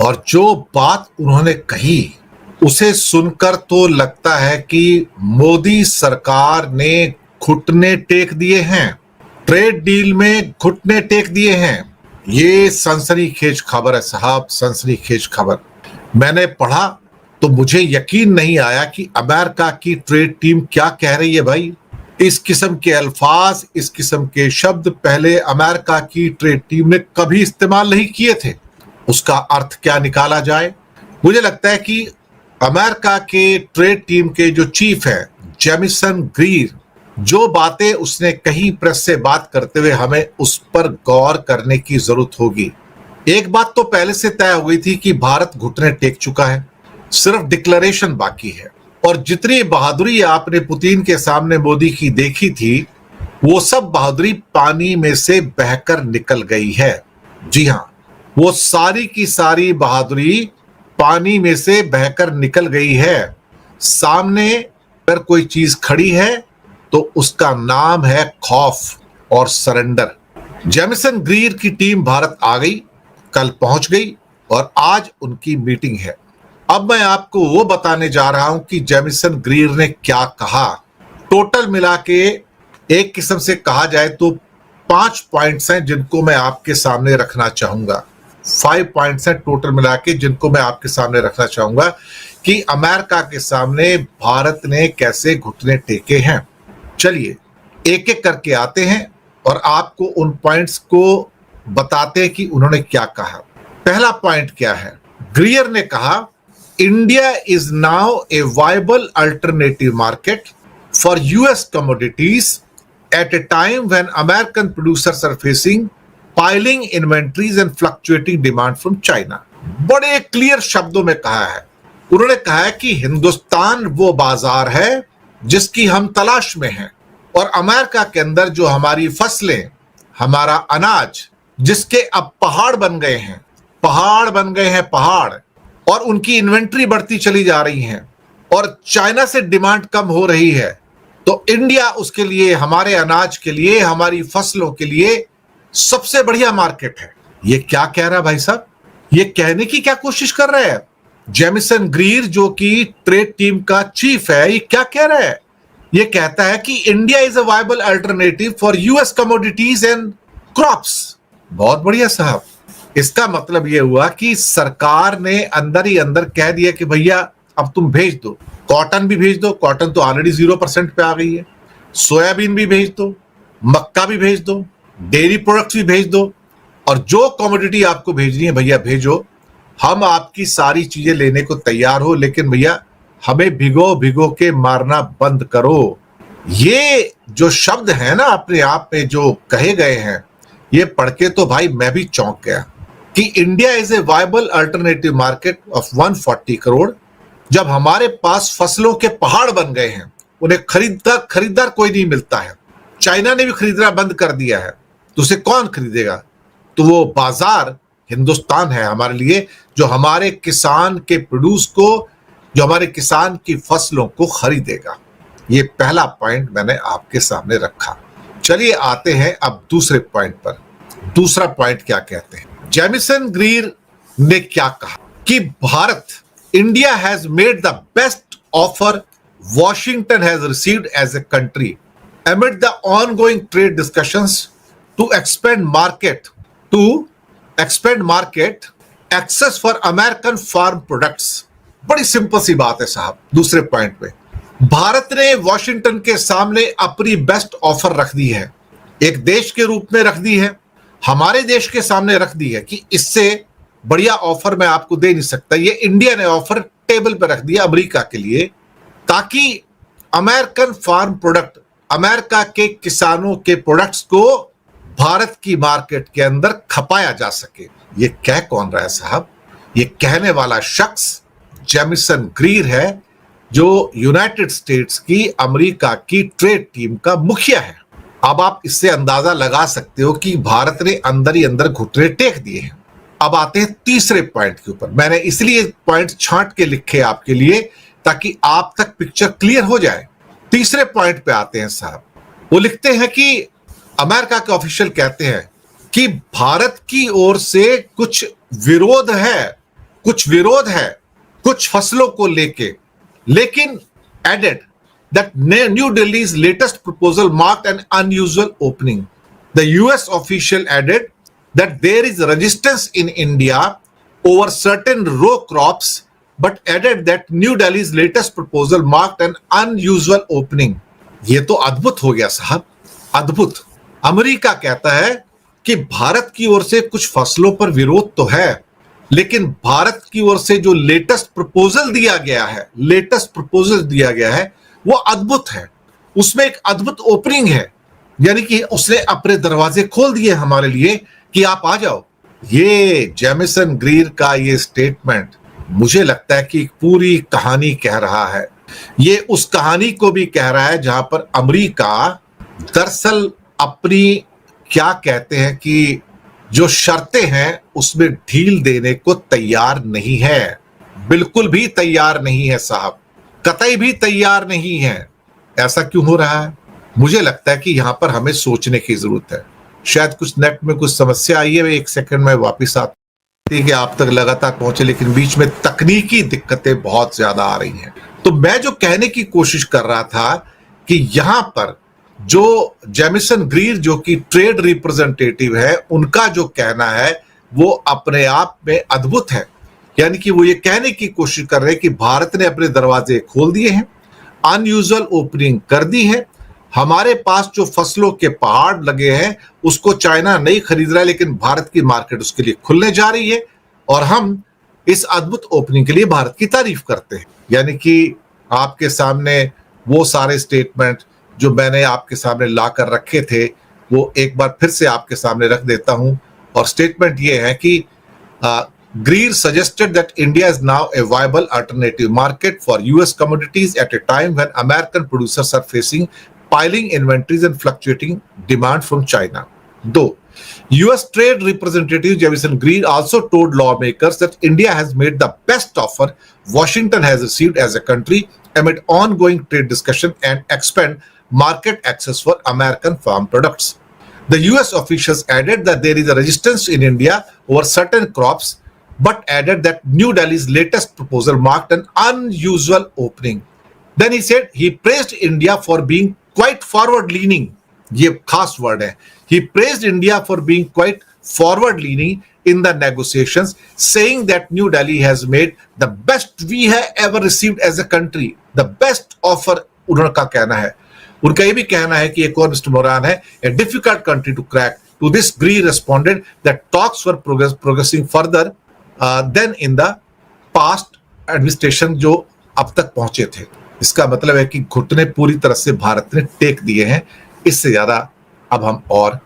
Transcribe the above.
और जो बात उन्होंने कही उसे सुनकर तो लगता है कि मोदी सरकार ने घुटने टेक दिए हैं, ट्रेड डील में घुटने टेक दिए हैं। ये सनसनीखेज खबर है साहब, सनसनीखेज खबर। मैंने पढ़ा तो मुझे यकीन नहीं आया कि अमेरिका की ट्रेड टीम क्या कह रही है भाई। इस किस्म के अल्फाज, इस किस्म के शब्द पहले अमेरिका की ट्रेड टीम ने कभी इस्तेमाल नहीं किए थे। उसका अर्थ क्या निकाला जाए? मुझे लगता है कि अमेरिका के ट्रेड टीम के जो चीफ है जेमिसन ग्रीर, जो बातें उसने कही प्रेस से बात करते हुए, हमें उस पर गौर करने की जरूरत होगी। एक बात तो पहले से तय हो गई थी कि भारत घुटने टेक चुका है, सिर्फ डिक्लेरेशन बाकी है। और जितनी बहादुरी आपने पुतिन के सामने मोदी की देखी थी, वो सब बहादुरी पानी में से बहकर निकल गई है। जी हां, वो सारी की सारी बहादुरी पानी में से बहकर निकल गई है। सामने अगर कोई चीज खड़ी है तो उसका नाम है खौफ और सरेंडर। जेमिसन ग्रीर की टीम भारत आ गई, कल पहुंच गई और आज उनकी मीटिंग है। अब मैं आपको वो बताने जा रहा हूं कि जेमिसन ग्रीर ने क्या कहा। टोटल मिला के एक किस्म से कहा जाए तो 5 पॉइंट्स हैं जिनको मैं आपके सामने रखना चाहूंगा। 5 पॉइंट्स हैं टोटल मिला के जिनको मैं आपके सामने रखना चाहूंगा कि अमेरिका के सामने भारत ने कैसे घुटने टेके हैं। चलिए एक एक करके आते हैं और आपको उन पॉइंट्स को बताते हैं कि उन्होंने क्या कहा। पहला पॉइंट क्या है? ग्रीयर ने कहा, India is now a viable alternative market for US commodities at a time when American producers are facing piling inventories and fluctuating demand from China. बड़े क्लियर शब्दों में कहा है। उन्होंने कहा है कि हिंदुस्तान वो बाजार है जिसकी हम तलाश में हैं, और अमेरिका के अंदर जो हमारी फसलें, हमारा अनाज, जिसके अब पहाड़ बन गए हैं, पहाड़ बन गए हैं पहाड़, और उनकी इन्वेंट्री बढ़ती चली जा रही है और चाइना से डिमांड कम हो रही है, तो इंडिया उसके लिए, हमारे अनाज के लिए, हमारी फसलों के लिए सबसे बढ़िया मार्केट है। ये क्या कह रहा है भाई साहब? ये कहने की क्या कोशिश कर रहे हैं जेमिसन ग्रीर, जो कि ट्रेड टीम का चीफ है? ये क्या कह रहा है? ये कहता है कि India is a viable alternative for US commodities and crops. बहुत बढ़िया साहब। इसका मतलब यह हुआ कि सरकार ने अंदर ही अंदर कह दिया कि भैया अब तुम भेज दो, कॉटन भी भेज दो, कॉटन तो ऑलरेडी 0% पे आ गई है, सोयाबीन भी भेज दो, मक्का भी भेज दो, डेयरी प्रोडक्ट्स भी भेज दो, और जो कमोडिटी आपको भेजनी है भैया भेजो, हम आपकी सारी चीजें लेने को तैयार हो, लेकिन भैया हमें भिगो भिगो के मारना बंद करो। ये जो शब्द है ना अपने आप में जो कहे गए हैं, ये पढ़ के तो भाई मैं भी चौंक गया कि India is a viable alternative market of 140 crore. जब हमारे पास फसलों के पहाड़ बन गए हैं, उन्हें खरीदार कोई नहीं मिलता है, चाइना ने भी खरीदना बंद कर दिया है, तो उसे कौन खरीदेगा? तो वो बाजार हिंदुस्तान है हमारे लिए, जो हमारे किसान के प्रोड्यूस को, जो हमारे किसान की फसलों को खरीदेगा। ये पहला पॉइंट मैंने आपके सामने रखा। चलिए आते हैं अब दूसरे पॉइंट पर। दूसरा पॉइंट क्या कहते हैं? जेमिसन ग्रीर ने क्या कहा कि Bharat, India has made the best offer Washington has received as a country amid the ongoing trade discussions to expand market access for American farm products। बड़ी सिंपल सी बात है साहब। दूसरे पॉइंट पे भारत ने वॉशिंगटन के सामने अपनी बेस्ट ऑफर रख दी है, एक देश के रूप में रख दी है, हमारे देश के सामने रख दी है कि इससे बढ़िया ऑफर मैं आपको दे नहीं सकता। ये इंडिया ने ऑफर टेबल पर रख दिया अमेरिका के लिए, ताकि अमेरिकन फार्म प्रोडक्ट, अमेरिका के किसानों के प्रोडक्ट्स को भारत की मार्केट के अंदर खपाया जा सके। ये कह कौन रहा है साहब? ये कहने वाला शख्स जेमिसन ग्रीर है, जो यूनाइटेड स्टेट्स की अमेरिका की ट्रेड टीम का मुखिया है। अब आप इससे अंदाजा लगा सकते हो कि भारत ने अंदर ही अंदर घुटने टेक दिए हैं। अब आते हैं तीसरे पॉइंट के ऊपर। मैंने इसलिए पॉइंट छांट के लिखे आपके लिए ताकि आप तक पिक्चर क्लियर हो जाए। तीसरे पॉइंट पे आते हैं साहब। वो लिखते हैं कि अमेरिका के ऑफिशियल कहते हैं कि भारत की ओर से कुछ विरोध है कुछ विरोध है कुछ फसलों को लेके, लेकिन added that New Delhi's latest proposal marked an unusual opening. The US official added that there is resistance in India over certain row crops, but added that New Delhi's latest proposal marked an unusual opening. ये तो अद्भुत हो गया साहब, अद्भुत। America कहता है कि भारत की ओर से कुछ फसलों पर विरोध तो है, लेकिन भारत की ओर से जो लेटेस्ट प्रपोजल दिया गया है वो अद्भुत है, उसमें एक अद्भुत ओपनिंग है, यानी कि उसने अपने दरवाजे खोल दिए हमारे लिए कि आप आ जाओ। ये जेमिसन ग्रीर का ये स्टेटमेंट मुझे लगता है कि एक पूरी कहानी कह रहा है। ये उस कहानी को भी कह रहा है जहां पर अमेरिका दरअसल अपनी क्या कहते हैं कि जो शर्तें हैं उसमें ढील देने को तैयार नहीं है, बिल्कुल भी तैयार नहीं है साहब, कतई भी तैयार नहीं है। ऐसा क्यों हो रहा है? मुझे लगता है कि यहां पर हमें सोचने की जरूरत है। शायद कुछ नेट में कुछ समस्या आई है, एक सेकंड में वापस आती है कि आप तक लगातार पहुंचे, लेकिन बीच में तकनीकी दिक्कतें बहुत ज्यादा आ रही हैं। तो मैं जो कहने की कोशिश कर रहा था कि यहां पर जो जेमिसन ग्रीर जो कि ट्रेड रिप्रेजेंटेटिव है, उनका जो कहना है वो अपने आप में अद्भुत है। यानी कि वो ये कहने की कोशिश कर रहे हैं कि भारत ने अपने दरवाजे खोल दिए हैं, अनयूजुअल ओपनिंग कर दी है, हमारे पास जो फसलों के पहाड़ लगे हैं उसको चाइना नहीं खरीद रहा है, लेकिन भारत की मार्केट उसके लिए खुलने जा रही है और हम इस अद्भुत ओपनिंग के लिए भारत की तारीफ करते हैं। यानी कि आपके सामने वो सारे स्टेटमेंट जो मैंने आपके सामने लाकर रखे थे वो एक बार फिर से आपके सामने रख देता हूं। और स्टेटमेंट ये है कि Greer suggested that India is now a viable alternative market for US commodities at a time when American producers are facing piling inventories and fluctuating demand from China. Though US Trade Representative Jamieson Greer also told lawmakers that India has made the best offer Washington has received as a country amid ongoing trade discussion and expand market access for American farm products. The US officials added that there is a resistance in India over certain crops, but added that New Delhi's latest proposal marked an unusual opening. Then he said he praised India for being quite forward-leaning. ये खास word है. He praised India for being quite forward-leaning in the negotiations, saying that New Delhi has made the best we have ever received as a country. The best offer उनका कहना है. उनका ये भी कहना है कि एक और मिस्टर मोरान है, a difficult country to crack. To this, Greer responded that talks were progressing further than in the past administration जो अब तक पहुंचे थे। इसका मतलब है कि घुटने पूरी तरह से भारत ने टेक दिए हैं, इससे ज्यादा अब हम और